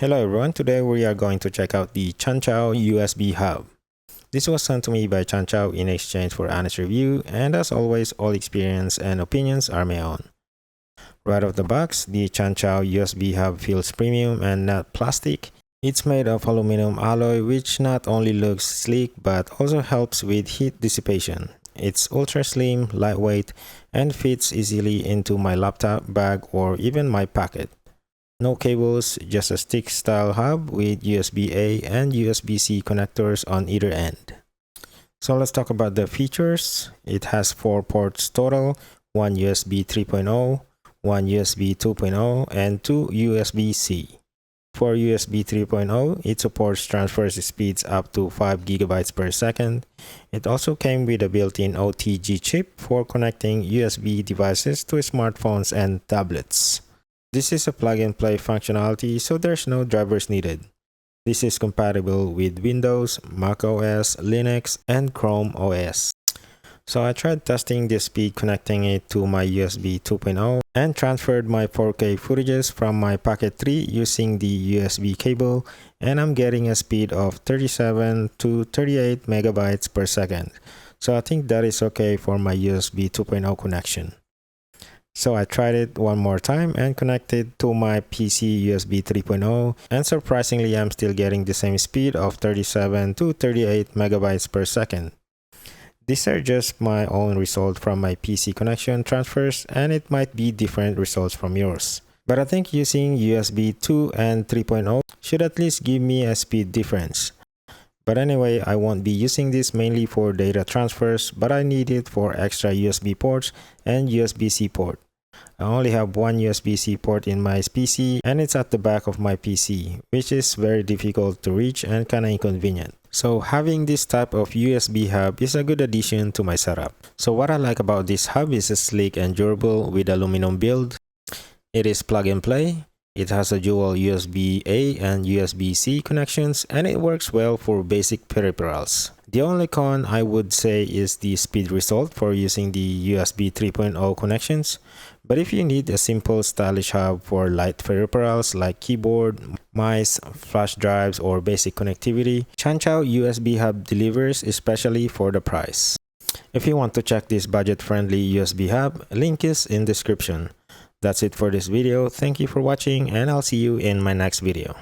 Hello everyone, today we are going to check out the Chonchow USB hub. This was sent to me by Chonchow in exchange for honest review, and as always, all experience and opinions are my own. Right off the box, the Chonchow USB hub feels premium and not plastic. It's made of aluminum alloy, which not only looks sleek but also helps with heat dissipation. It's ultra slim, lightweight, and fits easily into my laptop bag or even my pocket. No cables, just a stick-style hub with USB-A and USB-C connectors on either end. So let's talk about the features. It has 4 ports total, one USB 3.0, one USB 2.0, and 2 USB-C. For USB 3.0, it supports transfer speeds up to 5 GB per second. It also came with a built-in OTG chip for connecting USB devices to smartphones and tablets. This is a plug-and-play functionality, so there's no drivers needed. This is compatible with Windows, Mac OS, Linux, and Chrome OS. So I tried testing the speed connecting it to my USB 2.0 and transferred my 4K footages from my Pocket 3 using the USB cable, and I'm getting a speed of 37 to 38 megabytes per second. So I think that is okay for my USB 2.0 connection. So I tried it one more time and connected to my PC USB 3.0, and surprisingly I'm still getting the same speed of 37 to 38 megabytes per second. These are just my own results from my PC connection transfers, and it might be different results from yours. But I think using USB 2 and 3.0 should at least give me a speed difference. But anyway, I won't be using this mainly for data transfers, but I need it for extra USB ports and USB-C port. I only have one USB-C port in my PC, and it's at the back of my PC, which is very difficult to reach and kinda inconvenient. So having this type of USB hub is a good addition to my setup. So what I like about this hub is it's sleek and durable with aluminum build. It is plug and play. It has a dual USB-A and USB-C connections, and it works well for basic peripherals. The only con I would say is the speed result for using the USB 3.0 connections. But if you need a simple stylish hub for light peripherals like keyboard, mice, flash drives, or basic connectivity, Chonchow USB hub delivers, especially for the price. If you want to check this budget-friendly USB hub, link is in description. That's it for this video. Thank you for watching, and I'll see you in my next video.